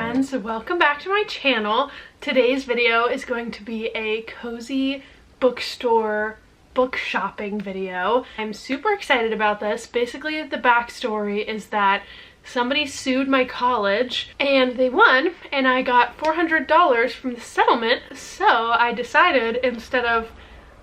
friends, welcome back to my channel. Today's video is going to be a cozy bookstore book shopping video. I'm super excited about this. Basically, the backstory is that somebody sued my college and they won, and I got $400 from the settlement. So I decided, instead of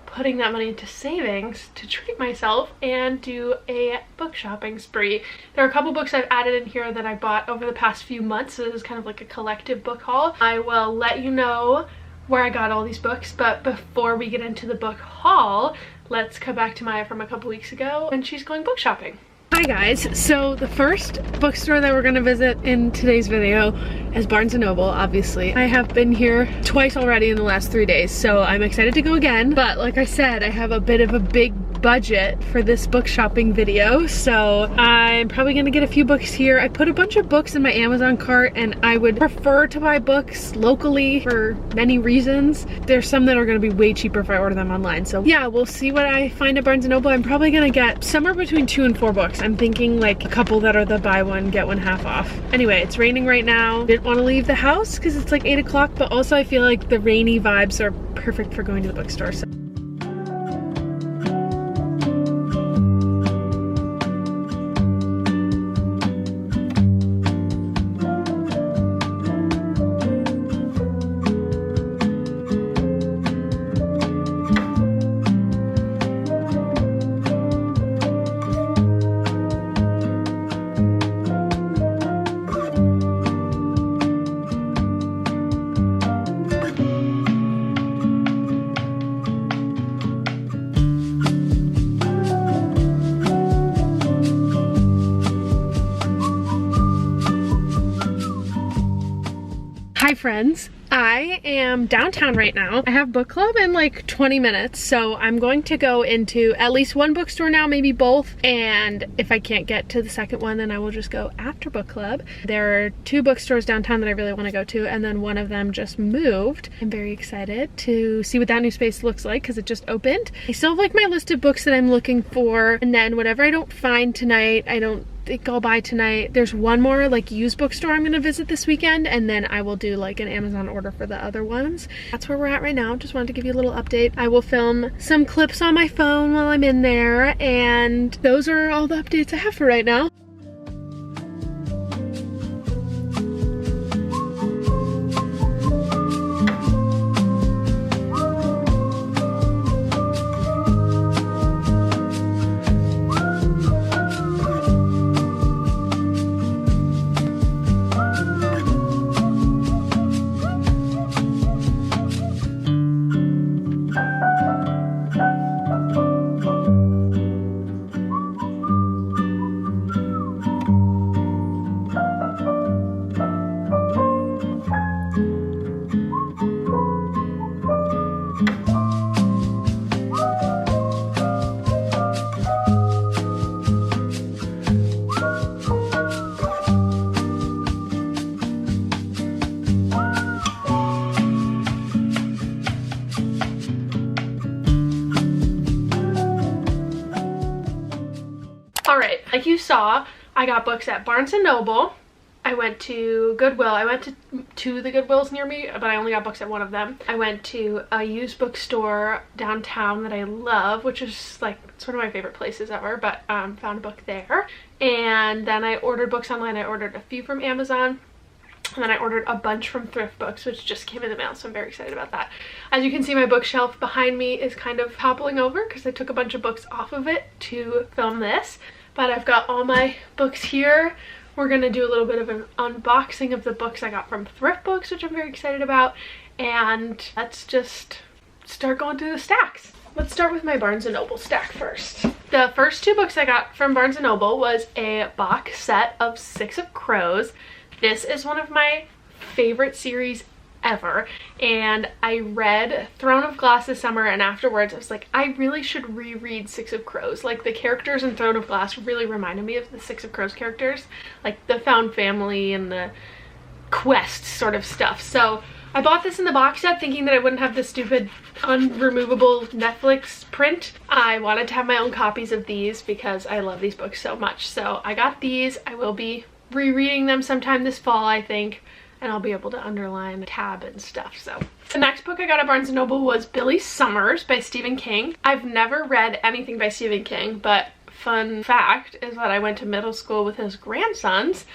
putting that money into savings, to treat myself and do a book shopping spree. There are a couple books I've added in here that I bought over the past few months, so this is kind of like a collective book haul. I will let you know where I got all these books, but before we get into the book haul, let's come back to Maya from a couple weeks ago when she's going book shopping. Hi guys, so the first bookstore that we're gonna visit in today's video is Barnes & Noble, obviously. I have been here twice already in the last 3 days, so I'm excited to go again. But like I said, I have a bit of a big budget for this book shopping video, so I'm probably gonna get a few books here. I put a bunch of books in my Amazon cart, and I would prefer to buy books locally for many reasons. There's some that are gonna be way cheaper if I order them online, so yeah, we'll see what I find at Barnes & Noble. I'm probably gonna get somewhere between 2 and 4 books. I'm thinking like a couple that are the buy one get one half off. Anyway, it's raining right now. Didn't want to leave the house because it's like 8 o'clock, but also I feel like the rainy vibes are perfect for going to the bookstore. So hi friends, I am downtown right now. I have book club in like 20 minutes, so I'm going to go into at least one bookstore now, maybe both, and if I can't get to the second one, then I will just go after book club. There are 2 bookstores downtown that I really want to go to, and then one of them just moved. I'm very excited to see what that new space looks like because it just opened. I still have like my list of books that I'm looking for, and then whatever I don't find tonight, I don't think I'll buy tonight. There's one more like used bookstore I'm gonna visit this weekend, and then I will do like an Amazon order for the other ones. That's where we're at right now. Just wanted to give you a little update. I will film some clips on my phone while I'm in there, and those are all the updates I have for right now. Alright, like you saw, I got books at Barnes & Noble. I went to Goodwill. I went to the Goodwills near me, but I only got books at one of them. I went to a used bookstore downtown that I love, which is like, it's one of my favorite places ever, but found a book there. And then I ordered books online. I ordered a few from Amazon, and then I ordered a bunch from Thrift Books, which just came in the mail, so I'm very excited about that. As you can see, my bookshelf behind me is kind of toppling over because I took a bunch of books off of it to film this. But I've got all my books here. We're gonna do a little bit of an unboxing of the books I got from Thrift Books, which I'm very excited about. And let's just start going through the stacks. Let's start with my Barnes & Noble stack first. The first 2 books I got from Barnes & Noble was a box set of 6 of Crows. This is one of my favorite series ever, and I read Throne of Glass this summer, and afterwards I was like, I really should reread 6 of Crows. Like, the characters in Throne of Glass really reminded me of the 6 of Crows characters, like the found family and the quest sort of stuff. So I bought this in the box set thinking that I wouldn't have the stupid unremovable Netflix print. I wanted to have my own copies of these because I love these books so much. So I got these. I will be rereading them sometime this fall, I think. and I'll be able to underline tab and stuff. So the next book I got at Barnes & Noble was Billy Summers by Stephen King. I've never read anything by Stephen King, but fun fact is that I went to middle school with his grandsons.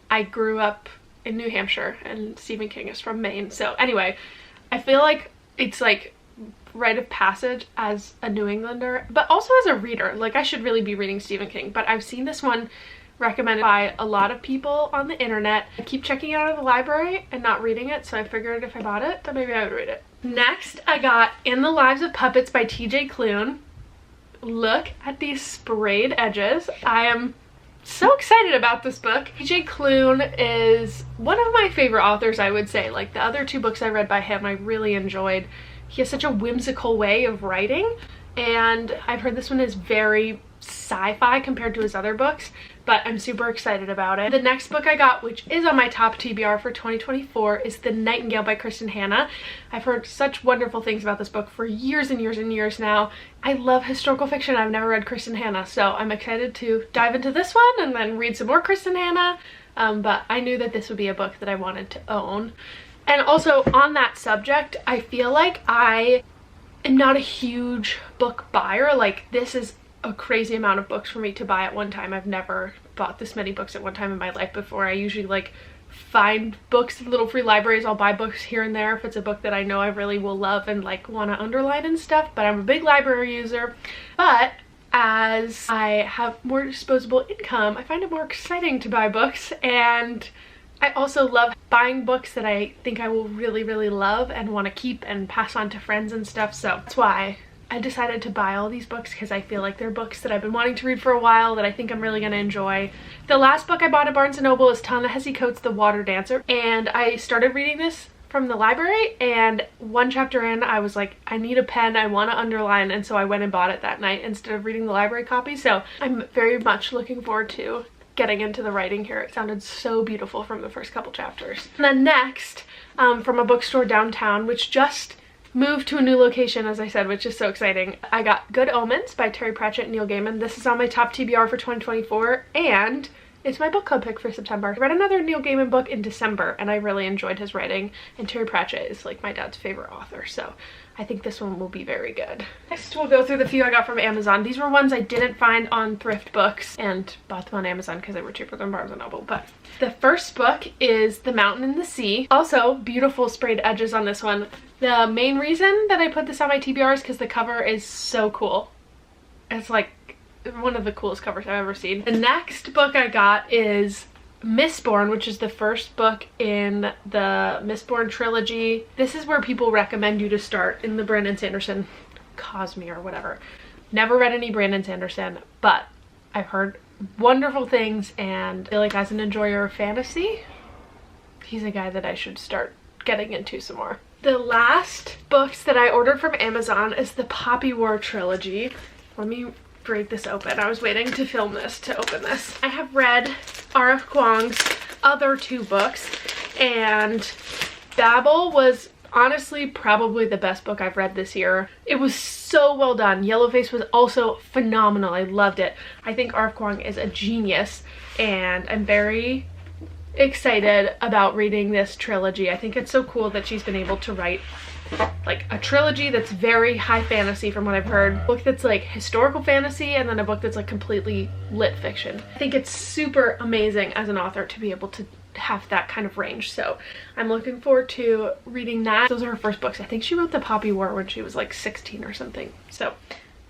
I grew up in New Hampshire and Stephen King is from Maine. So anyway, I feel like it's like rite of passage as a New Englander, but also as a reader. Like, I should really be reading Stephen King, but I've seen this one recommended by a lot of people on the internet. I keep checking it out of the library and not reading it, so I figured if I bought it, then maybe I would read it. Next, I got In the Lives of Puppets by TJ Klune. Look at these sprayed edges. I am so excited about this book. TJ Klune is one of my favorite authors, I would say. Like, the other two books I read by him I really enjoyed. He has such a whimsical way of writing, and I've heard this one is very sci-fi compared to his other books, but I'm super excited about it. The next book I got, which is on my top TBR for 2024, is The Nightingale by Kristen Hanna. I've heard such wonderful things about this book for years and years and years now. I love historical fiction. I've never read Kristen Hanna, so I'm excited to dive into this one and then read some more Kristen Hanna, but I knew that this would be a book that I wanted to own. And also on that subject, I feel like I am not a huge book buyer. Like, this is a crazy amount of books for me to buy at one time. I've never bought this many books at one time in my life before. I usually like find books in little free libraries. I'll buy books here and there if it's a book that I know I really will love and like want to underline and stuff, but I'm a big library user. But as I have more disposable income, I find it more exciting to buy books, and I also love buying books that I think I will really, really love and want to keep and pass on to friends and stuff. So that's why I decided to buy all these books, because I feel like they're books that I've been wanting to read for a while that I think I'm really going to enjoy. The last book I bought at Barnes & Noble is Ta-Nehisi Coates' The Water Dancer, and I started reading this from the library, and one chapter in I was like, I need a pen, I want to underline, and so I went and bought it that night instead of reading the library copy. So I'm very much looking forward to getting into the writing here. It sounded so beautiful from the first couple chapters. And then next, from a bookstore downtown, which just moved to a new location, as I said, which is so exciting, I got Good Omens by Terry Pratchett and Neil Gaiman. This is on my top TBR for 2024, and it's my book club pick for September. I read another Neil Gaiman book in December, and I really enjoyed his writing, and Terry Pratchett is like my dad's favorite author, so I think this one will be very good. Next, we'll go through the few I got from Amazon. These were ones I didn't find on Thrift Books and bought them on Amazon because they were cheaper than Barnes & Noble. But the first book is The Mountain and the Sea. Also, beautiful sprayed edges on this one. The main reason that I put this on my TBR is because the cover is so cool. It's like one of the coolest covers I've ever seen. The next book I got is Mistborn, which is the first book in the Mistborn trilogy. This is where people recommend you to start in the Brandon Sanderson Cosme or whatever. Never read any Brandon Sanderson, but I've heard wonderful things, and I feel like as an enjoyer of fantasy, he's a guy that I should start getting into some more. The last books that I ordered from Amazon is the Poppy War trilogy. Let me break this open. I was waiting to film this to open this. I have read R.F. Kuang's other two books, and Babel was honestly probably the best book I've read this year. It was so well done. Yellowface was also phenomenal. I loved it. I think R.F. Kuang is a genius, and I'm very excited about reading this trilogy. I think it's so cool that she's been able to write like a trilogy that's very high fantasy from what I've heard, a book that's like historical fantasy, and then a book that's like completely lit fiction. I think it's super amazing as an author to be able to have that kind of range, so I'm looking forward to reading that. Those are her first books. I think she wrote The Poppy War when she was like 16 or something, so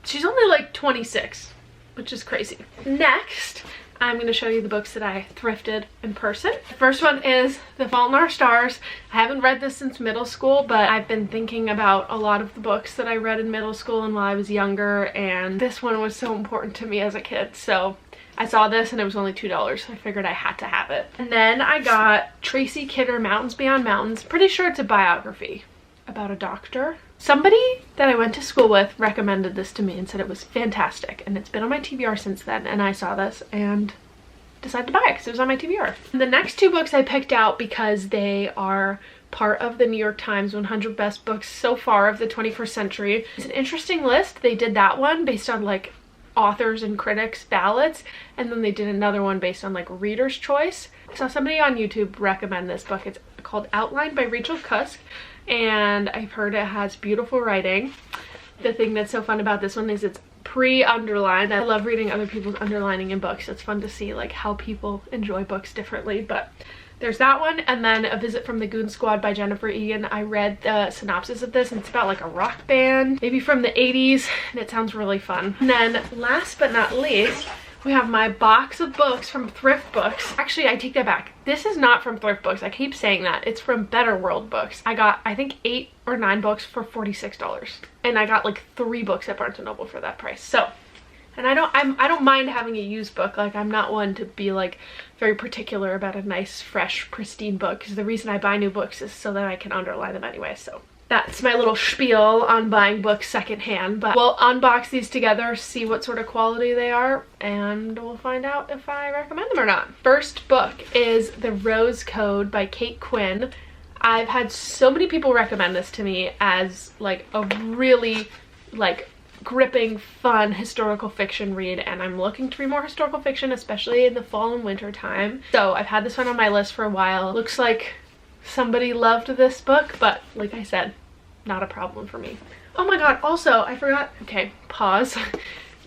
she's only like 26, which is crazy. Next, I'm going to show you the books that I thrifted in person. The first one is The Fault in Our Stars. I haven't read this since middle school, but I've been thinking about a lot of the books that I read in middle school and while I was younger, and this one was so important to me as a kid, so I saw this and it was only $2, so I figured I had to have it. And then I got Tracy Kidder, Mountains Beyond Mountains. Pretty sure it's a biography about a doctor. Somebody that I went to school with recommended this to me and said it was fantastic, and it's been on my TBR since then, and I saw this and decided to buy it because it was on my TBR. The next two books I picked out because they are part of the New York Times 100 Best Books So Far of the 21st Century. It's an interesting list. They did that one based on like authors and critics ballots, and then they did another one based on like reader's choice. I saw somebody on YouTube recommend this book. It's called Outline by Rachel Cusk, and I've heard it has beautiful writing. The thing that's so fun about this one is it's pre-underlined. I love reading other people's underlining in books. It's fun to see like how people enjoy books differently, but there's that one. And then A Visit from the Goon Squad by Jennifer Egan. I read the synopsis of this and it's about like a rock band, maybe from the 80s, and it sounds really fun. And then last but not least, we have my box of books from Thrift Books. Actually, I take that back. This is not from Thrift Books. I keep saying that. It's from Better World Books. I got, I think, 8 or 9 books for $46. And I got like 3 books at Barnes & Noble for that price. So, and I don't mind having a used book. Like, I'm not one to be like very particular about a nice, fresh, pristine book, because the reason I buy new books is so that I can underline them anyway. So that's my little spiel on buying books secondhand, but we'll unbox these together, see what sort of quality they are, and we'll find out if I recommend them or not. First book is The Rose Code by Kate Quinn. I've had so many people recommend this to me as like a really like gripping, fun historical fiction read, and I'm looking to read more historical fiction, especially in the fall and winter time. So I've had this one on my list for a while. Looks like somebody loved this book, but like I said, not a problem for me. Oh my god, also I forgot, okay, pause.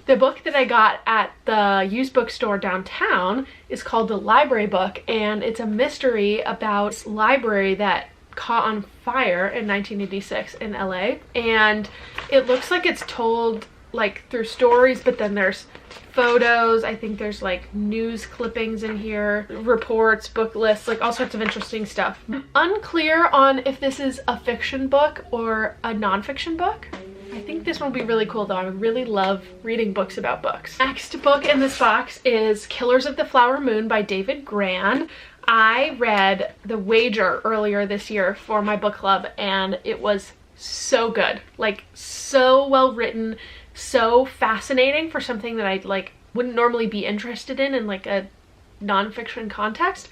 The book that I got at the used bookstore downtown is called The Library Book, and it's a mystery about this library that caught on fire in 1986 in LA, and it looks like it's told like through stories, but then there's photos. I think there's like news clippings in here, reports, book lists, like all sorts of interesting stuff. I'm unclear on if this is a fiction book or a non-fiction book. I think this one will be really cool though. I really love reading books about books. Next book in this box is Killers of the Flower Moon by David Grann. I read The Wager earlier this year for my book club, and it was so good. Like, so well written, so fascinating for something that I like wouldn't normally be interested in like a non-fiction context,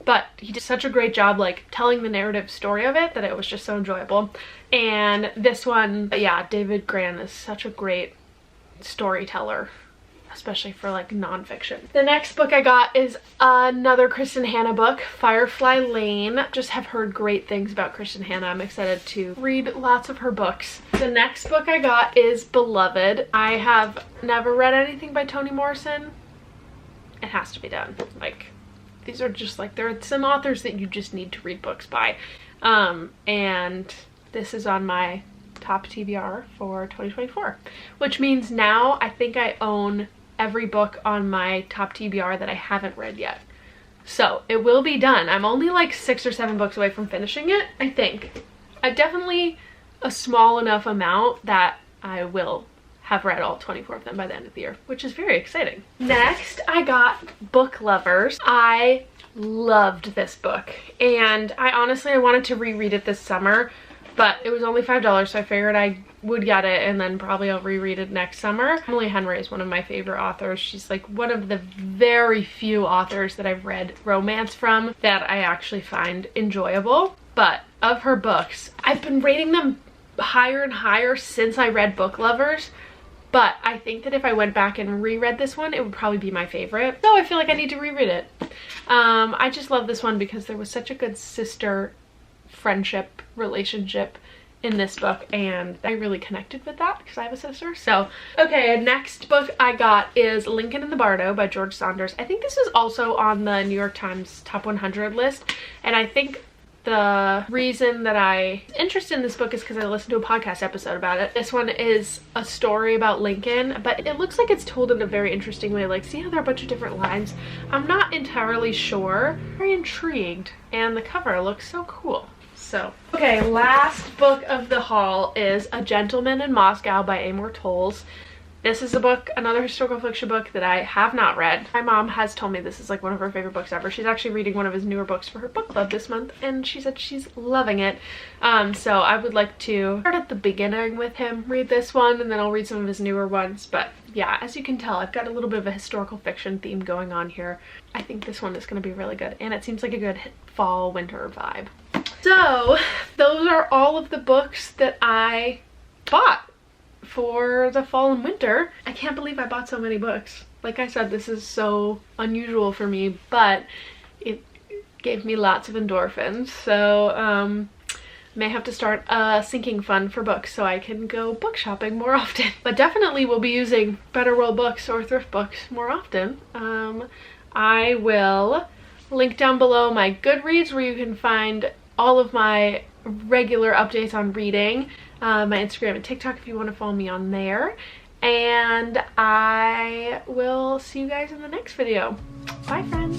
but he did such a great job like telling the narrative story of it that it was just so enjoyable. And this one, yeah, David Grann is such a great storyteller, especially for like non-fiction. The next book I got is another Kristen Hanna book, Firefly Lane. Just have heard great things about Kristen Hanna. I'm excited to read lots of her books. The next book I got is Beloved. I have never read anything by Toni Morrison. It has to be done. Like, these are just like, there are some authors that you just need to read books by. And this is on my top TBR for 2024, which means now I think I own every book on my top TBR that I haven't read yet. So it will be done. I'm only like 6 or 7 books away from finishing it, I think. I definitely a small enough amount that I will have read all 24 of them by the end of the year, which is very exciting. Next, I got Book Lovers. I loved this book, and I wanted to reread it this summer, but it was only $5, so I figured I would get it, and then probably I'll reread it next summer. Emily Henry is one of my favorite authors. She's like one of the very few authors that I've read romance from that I actually find enjoyable. But of her books, I've been rating them higher and higher since I read Book Lovers, but I think that if I went back and reread this one, it would probably be my favorite. So I feel like I need to reread it. I just love this one because there was such a good sister friendship relationship in this book, and I really connected with that because I have a sister. So okay, next book I got is Lincoln and the Bardo by George Saunders. I think this is also on the New York Times top 100 list, and I think the reason that I'm interested in this book is because I listened to a podcast episode about it. This one is a story about Lincoln, but it looks like it's told in a very interesting way. Like, see how there are a bunch of different lines? I'm not entirely sure. Very intrigued, and the cover looks so cool. So, okay, last book of the haul is A Gentleman in Moscow by Amor Towles. This is a book, another historical fiction book that I have not read. My mom has told me this is like one of her favorite books ever. She's actually reading one of his newer books for her book club this month, and she said she's loving it. So I would like to start at the beginning with him, read this one, and then I'll read some of his newer ones. But yeah, as you can tell, I've got a little bit of a historical fiction theme going on here. I think this one is going to be really good, and it seems like a good fall winter vibe. So those are all of the books that I bought for the fall and winter. I can't believe I bought so many books. Like I said, this is so unusual for me, but it gave me lots of endorphins. So may have to start a sinking fund for books so I can go book shopping more often. But definitely will be using Better World Books or thrift books more often. I will link down below my Goodreads where you can find all of my regular updates on reading, my Instagram and TikTok if you want to follow me on there. And I will see you guys in the next video. Bye, friends.